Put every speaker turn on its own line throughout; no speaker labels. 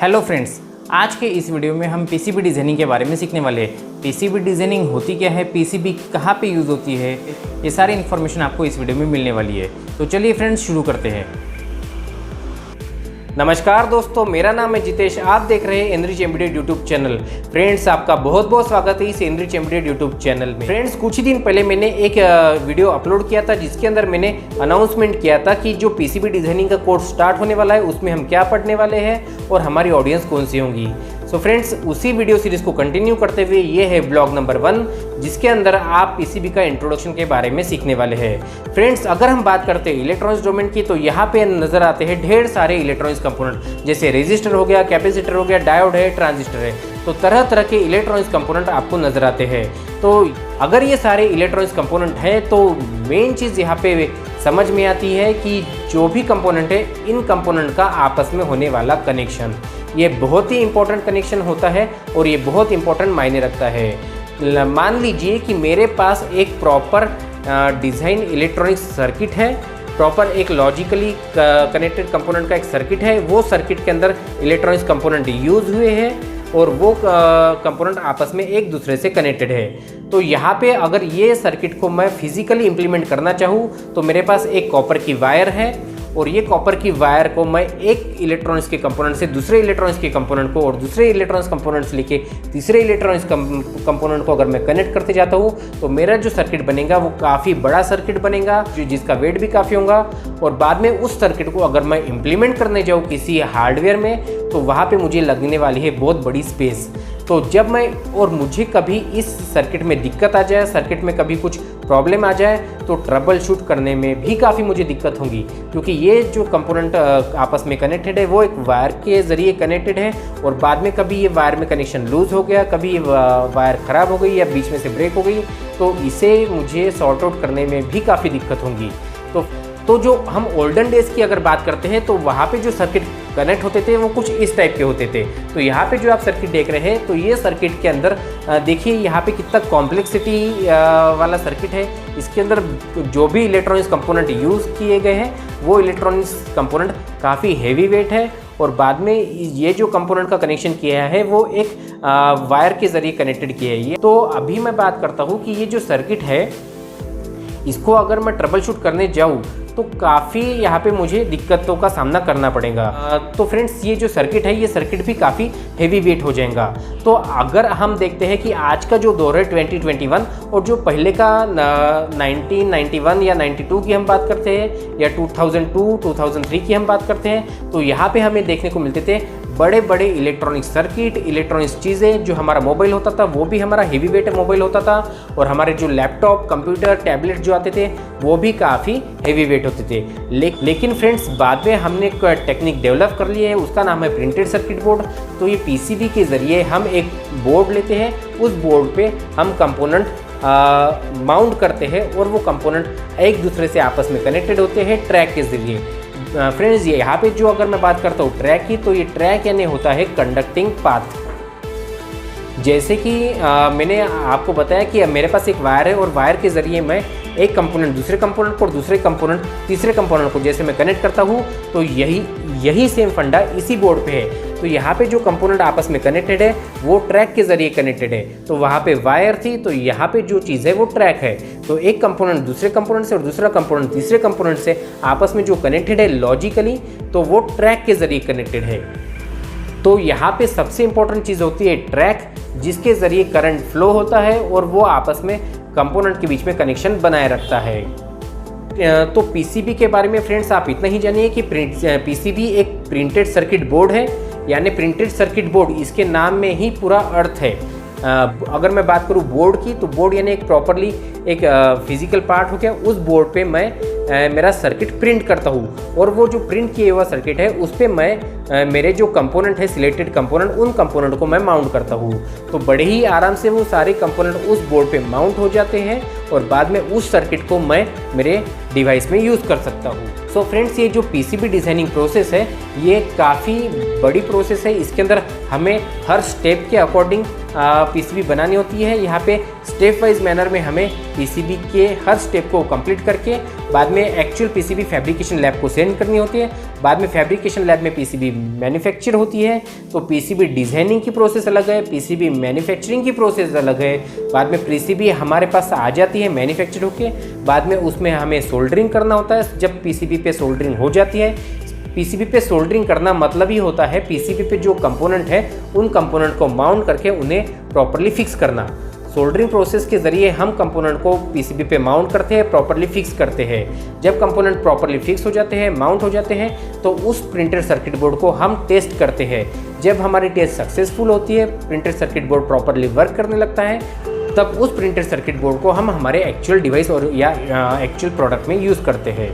Hello friends, आज के इस वीडियो में हम पीसीबी डिज़ाइनिंग के बारे में सीखने वाले हैं। पीसीबी डिज़ाइनिंग होती क्या है, पीसीबी कहाँ पे यूज़ होती है, ये सारी इन्फॉर्मेशन आपको इस वीडियो में मिलने वाली है। तो चलिए फ्रेंड्स शुरू करते हैं। नमस्कार दोस्तों, मेरा नाम है जितेश, आप देख रहे हैं enrich embedded YouTube channel. Friends, आपका बहुत बहुत स्वागत है इस एनरिच एम्बेडेड यूट्यूब चैनल में। फ्रेंड्स, कुछ ही दिन पहले मैंने एक वीडियो अपलोड किया था जिसके अंदर मैंने अनाउंसमेंट किया था कि जो पीसीबी डिज़ाइनिंग का कोर्स स्टार्ट होने वाला है उसमें हम क्या पढ़ने वाले हैं और हमारी ऑडियंस कौन सी होंगी। सो फ्रेंड्स, उसी वीडियो सीरीज़ को कंटिन्यू करते हुए ये है ब्लॉग नंबर 1, जिसके अंदर आप पीसीबी का इंट्रोडक्शन के बारे में सीखने वाले हैं। फ्रेंड्स, अगर हम बात करते हैं इलेक्ट्रॉनिक्स डोमेन की, तो यहाँ पे नज़र आते हैं ढेर सारे इलेक्ट्रॉनिक्स कंपोनेंट, जैसे रेजिस्टर हो गया, कैपेसिटर हो गया, डायोड है, ट्रांजिस्टर है। तो तरह तरह के इलेक्ट्रॉनिक्स कंपोनेंट आपको नज़र आते हैं। तो अगर ये सारे इलेक्ट्रॉनिक्स कंपोनेंट हैं तो मेन चीज़ यहाँ पे समझ में आती है कि जो भी कंपोनेंट है, इन कंपोनेंट का आपस में होने वाला कनेक्शन, ये बहुत ही इंपॉर्टेंट कनेक्शन होता है और ये बहुत इंपॉर्टेंट मायने रखता है। मान लीजिए कि मेरे पास एक प्रॉपर डिज़ाइन इलेक्ट्रॉनिक्स सर्किट है, प्रॉपर एक लॉजिकली कनेक्टेड कंपोनेंट का एक सर्किट है, वो सर्किट के अंदर इलेक्ट्रॉनिक्स कंपोनेंट यूज़ हुए हैं और वो कंपोनेंट आपस में एक दूसरे से कनेक्टेड है। तो यहाँ पे अगर ये सर्किट को मैं फिजिकली इम्प्लीमेंट करना चाहूँ तो मेरे पास एक कॉपर की वायर है और ये कॉपर की वायर को मैं एक इलेक्ट्रॉनिक्स के कंपोनेंट से दूसरे इलेक्ट्रॉनिक्स के कंपोनेंट को और दूसरे इलेक्ट्रॉनिक्स कंपोनेंट से लेके तीसरे इलेक्ट्रॉनिक्स कंपोनेंट को अगर मैं कनेक्ट करते जाता हूँ तो मेरा जो सर्किट बनेगा वो काफ़ी बड़ा सर्किट बनेगा, जिसका वेट भी काफ़ी होगा। और बाद में उस सर्किट को अगर मैं इम्प्लीमेंट करने जाऊँ किसी हार्डवेयर में तो वहाँ पर मुझे लगने वाली है बहुत बड़ी स्पेस। तो जब मैं और मुझे कभी इस सर्किट में दिक्कत आ जाए, सर्किट में कभी कुछ प्रॉब्लम आ जाए, तो ट्रबल शूट करने में भी काफ़ी मुझे दिक्कत होगी, क्योंकि ये जो कंपोनेंट आपस में कनेक्टेड है वो एक वायर के ज़रिए कनेक्टेड है और बाद में कभी ये वायर में कनेक्शन लूज़ हो गया, कभी ये वायर ख़राब हो गई या बीच में से ब्रेक हो गई, तो इसे मुझे सॉर्ट आउट करने में भी काफ़ी दिक्कत होगी। तो जो हम ओल्डन डेज़ की अगर बात करते हैं तो वहाँ पे जो सर्किट कनेक्ट होते थे वो कुछ इस टाइप के होते थे। तो यहाँ पे जो आप सर्किट देख रहे हैं तो ये सर्किट के अंदर देखिए यहाँ पे कितना कॉम्प्लेक्सिटी वाला सर्किट है। इसके अंदर जो भी इलेक्ट्रॉनिक्स कंपोनेंट यूज़ किए गए हैं वो इलेक्ट्रॉनिक्स कंपोनेंट काफ़ी हैवी वेट है और बाद में ये जो कंपोनेंट का कनेक्शन किया है वो एक वायर के ज़रिए कनेक्टेड किया है ये। तो अभी मैं बात करता हूँ कि ये जो सर्किट है इसको अगर मैं ट्रबल शूट करने जाऊँ तो काफ़ी यहाँ पे मुझे दिक्कतों का सामना करना पड़ेगा। तो फ्रेंड्स, ये जो सर्किट है ये सर्किट भी काफ़ी हेवी वेट हो जाएगा। तो अगर हम देखते हैं कि आज का जो दौर है 2021 और जो पहले का 1991 या 92 की हम बात करते हैं या 2002 2003 की हम बात करते हैं, तो यहाँ पे हमें देखने को मिलते थे बड़े बड़े इलेक्ट्रॉनिक सर्किट, इलेक्ट्रॉनिक्स चीज़ें। जो हमारा मोबाइल होता था वो भी हमारा हेवी वेट मोबाइल होता था और हमारे जो लैपटॉप, कंप्यूटर, टैबलेट जो आते थे वो भी काफ़ी हेवी वेट होते थे। लेकिन फ्रेंड्स, बाद में हमने एक टेक्निक डेवलप कर ली है, उसका नाम है प्रिंटेड सर्किट बोर्ड। तो ये पीसीबी के ज़रिए हम एक बोर्ड लेते हैं, उस बोर्ड पे हम कंपोनेंट माउंट करते हैं और वो कंपोनेंट एक दूसरे से आपस में कनेक्टेड होते हैं ट्रैक के ज़रिए। फ्रेंड्स, ये यहाँ पे जो अगर मैं बात करता हूँ ट्रैक की, तो ये ट्रैक यानी होता है कंडक्टिंग पाथ। जैसे कि मैंने आपको बताया कि मेरे पास एक वायर है और वायर के ज़रिए मैं एक कंपोनेंट दूसरे कंपोनेंट को और दूसरे कंपोनेंट तीसरे कंपोनेंट को जैसे मैं कनेक्ट करता हूँ, तो यही सेम फंडा इसी बोर्ड पे है। तो यहाँ पे जो कंपोनेंट आपस में कनेक्टेड है वो ट्रैक के ज़रिए कनेक्टेड है। तो वहाँ पे वायर थी, तो यहाँ पे जो चीज़ है वो ट्रैक है। तो एक कंपोनेंट दूसरे कंपोनेंट से और दूसरा कंपोनेंट तीसरे कंपोनेंट से आपस में जो कनेक्टेड है लॉजिकली, तो वो ट्रैक के ज़रिए कनेक्टेड है। तो यहाँ पे सबसे इंपॉर्टेंट चीज़ होती है ट्रैक, जिसके ज़रिए करंट फ्लो होता है और वो आपस में कंपोनेंट के बीच में कनेक्शन बनाए रखता है। तो पीसीबी के बारे में फ्रेंड्स आप इतना ही जानिए कि पीसीबी एक प्रिंटेड सर्किट बोर्ड है, यानी प्रिंटेड सर्किट बोर्ड, इसके नाम में ही पूरा अर्थ है। अगर मैं बात करूँ बोर्ड की, तो बोर्ड यानी एक प्रॉपरली एक फिजिकल पार्ट हो गया। उस बोर्ड पे मैं मेरा सर्किट प्रिंट करता हूँ और वो जो प्रिंट किया हुआ सर्किट है उस पर मैं मेरे जो कंपोनेंट है, सिलेक्टेड कंपोनेंट, उन कंपोनेंट को मैं माउंट करता हूँ। तो बड़े ही आराम से वो सारे कंपोनेंट उस बोर्ड पे माउंट हो जाते हैं और बाद में उस सर्किट को मैं मेरे डिवाइस में यूज़ कर सकता हूँ। सो फ्रेंड्स, ये जो पीसीबी डिज़ाइनिंग प्रोसेस है ये काफ़ी बड़ी प्रोसेस है। इसके अंदर हमें हर स्टेप के अकॉर्डिंग पीसीबी बनानी होती है। यहाँ पे स्टेप वाइज मैनर में हमें पीसीबी के हर स्टेप को कंप्लीट करके बाद में एक्चुअल पीसीबी फैब्रिकेशन लैब को सेंड करनी होती है। बाद में फैब्रिकेशन लैब में पीसीबी मैन्युफैक्चर होती है। तो पीसीबी डिज़ाइनिंग की प्रोसेस अलग है, पीसीबी मैन्युफैक्चरिंग की प्रोसेस अलग है। बाद में पीसीबी हमारे पास आ जाती है मैन्युफैक्चर होके, बाद में उसमें हमें सोल्डरिंग करना होता है। जब पीसीबी पे सोल्डरिंग हो जाती है, पीसीबी पे सोल्डरिंग करना मतलब ही होता है पीसीबी पे जो कंपोनेंट है उन कंपोनेंट को माउंट करके उन्हें प्रॉपरली फिक्स करना। सोल्डरिंग प्रोसेस के ज़रिए हम कंपोनेंट को पीसीबी पे माउंट करते हैं, प्रॉपरली फिक्स करते हैं। जब कंपोनेंट प्रॉपरली फिक्स हो जाते हैं, माउंट हो जाते हैं, तो उस प्रिंटेड सर्किट बोर्ड को हम टेस्ट करते हैं। जब हमारी टेस्ट सक्सेसफुल होती है, printed circuit board properly work करने लगता है, तब उस प्रिंटेड सर्किट बोर्ड को हम हमारे एक्चुअल डिवाइस और या एक्चुअल प्रोडक्ट में यूज़ करते हैं।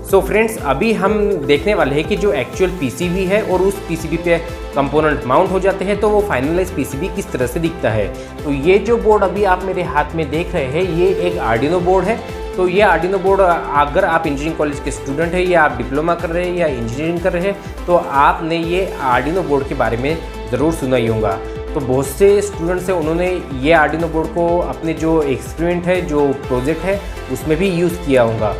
सो फ्रेंड्स, अभी हम देखने वाले हैं कि जो एक्चुअल पीसीबी है और उस पीसीबी पे कंपोनेंट माउंट हो जाते हैं तो वो फाइनलाइज पीसीबी किस तरह से दिखता है। तो ये जो बोर्ड अभी आप मेरे हाथ में देख रहे हैं, ये एक आर्डिनो बोर्ड है। तो ये आर्डिनो बोर्ड, अगर आप इंजीनियरिंग कॉलेज के स्टूडेंट हैं या आप डिप्लोमा कर रहे हैं या इंजीनियरिंग कर रहे हैं, तो आपने ये आर्डिनो बोर्ड के बारे में ज़रूर सुना ही होगा। तो बहुत से स्टूडेंट्स हैं, उन्होंने ये आर्डिनो बोर्ड को अपने जो एक्सपेरिमेंट है, जो प्रोजेक्ट है, उसमें भी यूज़ किया होगा।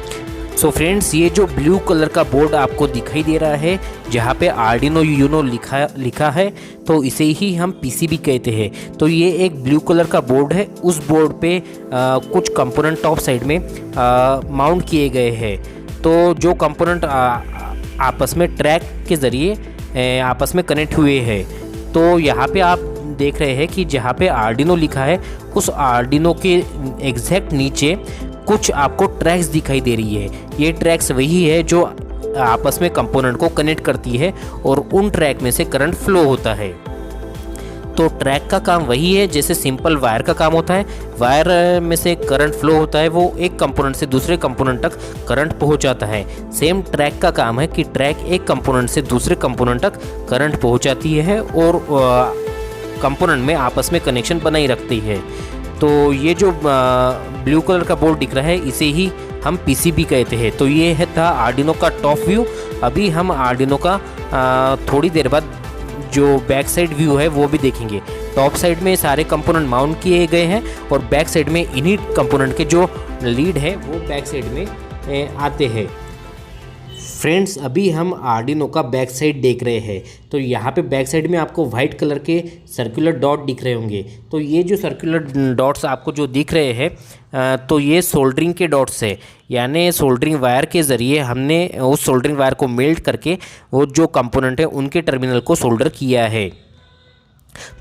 सो फ्रेंड्स, ये जो ब्लू कलर का बोर्ड आपको दिखाई दे रहा है, जहाँ पे आर्डिनो यूनो लिखा है, तो इसे ही हम पीसीबी कहते हैं। तो ये एक ब्लू कलर का बोर्ड है। उस बोर्ड पे कुछ कंपोनेंट टॉप साइड में माउंट किए गए हैं। तो जो कंपोनेंट आपस में ट्रैक के ज़रिए आपस में कनेक्ट हुए हैं। तो यहाँ पे आप देख रहे हैं कि जहाँ पे आर्डिनो लिखा है, उस आर्डिनो के एग्जैक्ट नीचे कुछ आपको ट्रैक्स दिखाई दे रही है। ये ट्रैक्स वही है जो आपस में कंपोनेंट को कनेक्ट करती है और उन ट्रैक में से करंट फ्लो होता है। तो ट्रैक का काम वही है जैसे सिंपल वायर का काम होता है। वायर में से करंट फ्लो होता है, वो एक कंपोनेंट से दूसरे कंपोनेंट तक करंट पहुंचाता है। सेम ट्रैक का काम है कि ट्रैक एक कंपोनेंट से दूसरे कंपोनेंट तक करंट पहुंचाती है और कंपोनेंट में आपस में कनेक्शन बनाई रखती है। तो ये जो ब्लू कलर का बोर्ड दिख रहा है, इसे ही हम पीसीबी कहते हैं। तो ये है था आर्डिनो का टॉप व्यू। अभी हम आर्डिनो का थोड़ी देर बाद जो बैक साइड व्यू है वो भी देखेंगे। टॉप साइड में सारे कंपोनेंट माउंट किए गए हैं और बैक साइड में इन्हीं कंपोनेंट के जो लीड है वो बैक साइड में आते हैं। फ्रेंड्स, अभी हम आर्डिनो का बैक साइड देख रहे हैं। तो यहाँ पे बैक साइड में आपको वाइट कलर के सर्कुलर डॉट दिख रहे होंगे। तो ये जो सर्कुलर डॉट्स आपको जो दिख रहे हैं, तो ये सोल्डरिंग के डॉट्स है। यानी सोल्डरिंग वायर के ज़रिए हमने उस सोल्डरिंग वायर को मेल्ट करके वो जो कंपोनेंट है उनके टर्मिनल को सोल्डर किया है।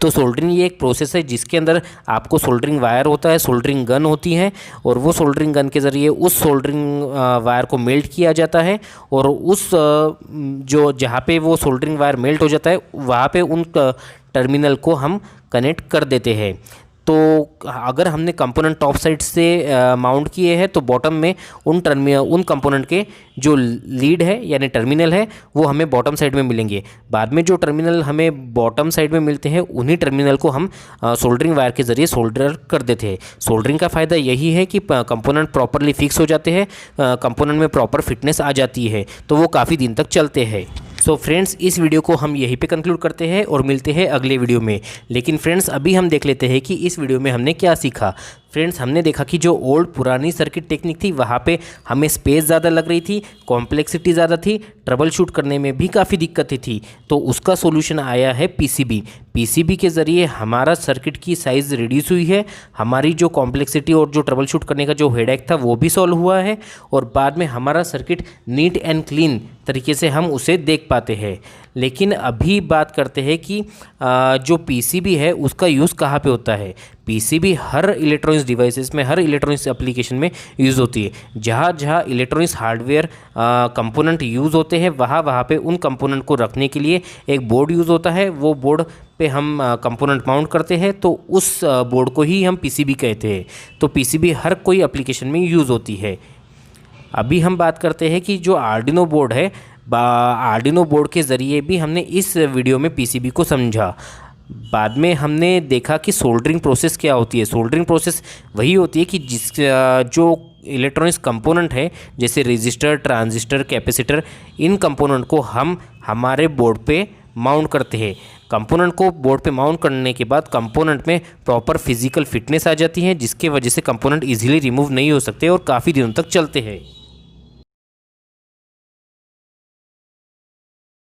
तो सोल्डरिंग ये एक प्रोसेस है जिसके अंदर आपको सोल्डरिंग वायर होता है, सोल्डरिंग गन होती है, और वो सोल्डरिंग गन के ज़रिए उस सोल्डरिंग वायर को मेल्ट किया जाता है और उस जो जहाँ पे वो सोल्डरिंग वायर मेल्ट हो जाता है वहाँ पे उन टर्मिनल को हम कनेक्ट कर देते हैं। तो अगर हमने कंपोनेंट टॉप साइड से माउंट किए हैं तो बॉटम में उन कंपोनेंट के जो लीड है यानी टर्मिनल है वो हमें बॉटम साइड में मिलेंगे। बाद में जो टर्मिनल हमें बॉटम साइड में मिलते हैं उन्हीं टर्मिनल को हम सोल्डरिंग वायर के ज़रिए सोल्डर कर देते हैं। सोल्डरिंग का फ़ायदा यही है कि कंपोनेंट प्रॉपरली फिक्स हो जाते हैं, कंपोनेंट में प्रॉपर फिटनेस आ जाती है, तो वो काफ़ी दिन तक चलते हैं। सो फ्रेंड्स, इस वीडियो को हम यहीं पे कंक्लूड करते हैं और मिलते हैं अगले वीडियो में। लेकिन फ्रेंड्स, अभी हम देख लेते हैं कि इस वीडियो में हमने क्या सीखा। फ्रेंड्स, हमने देखा कि जो ओल्ड पुरानी सर्किट टेक्निक थी वहाँ पे हमें स्पेस ज़्यादा लग रही थी, कॉम्प्लेक्सिटी ज़्यादा थी, ट्रबल शूट करने में भी काफ़ी दिक्कतें थी। तो उसका सोल्यूशन आया है पीसीबी। पीसीबी के ज़रिए हमारा सर्किट की साइज़ रिड्यूस हुई है, हमारी जो कॉम्प्लेक्सिटी और जो ट्रबल शूट करने का जो हेडेक था वो भी सॉल्व हुआ है, और बाद में हमारा सर्किट नीट एंड क्लीन तरीके से हम उसे देख पाते हैं। लेकिन अभी बात करते हैं कि जो पीसीबी है उसका यूज़ कहाँ पे होता है। पीसीबी हर इलेक्ट्रॉनिक्स डिवाइसेस में, हर इलेक्ट्रॉनिक्स एप्लीकेशन में यूज़ होती है। जहाँ जहाँ इलेक्ट्रॉनिक्स हार्डवेयर कंपोनेंट यूज़ होते हैं वहाँ पे उन कंपोनेंट को रखने के लिए एक बोर्ड यूज़ होता है। वो बोर्ड पे हम कंपोनेंट माउंट करते हैं, तो उस बोर्ड को ही हम पीसीबी कहते हैं। तो पीसीबी हर कोई एप्लीकेशन में यूज़ होती है। अभी हम बात करते हैं कि जो आर्डिनो बोर्ड है, आर्डिनो बोर्ड के ज़रिए भी हमने इस वीडियो में पीसीबी को समझा। बाद में हमने देखा कि सोल्डरिंग प्रोसेस क्या होती है। सोल्डरिंग प्रोसेस वही होती है कि जो इलेक्ट्रॉनिक्स कंपोनेंट है जैसे रेजिस्टर, ट्रांजिस्टर, कैपेसिटर, इन कंपोनेंट को हम हमारे बोर्ड पे माउंट करते हैं। कंपोनेंट को बोर्ड पे माउंट करने के बाद कंपोनेंट में प्रॉपर फिजिकल फिटनेस आ जाती है, जिसके वजह से कंपोनेंट इजीली रिमूव नहीं हो सकते और काफ़ी दिनों तक चलते हैं।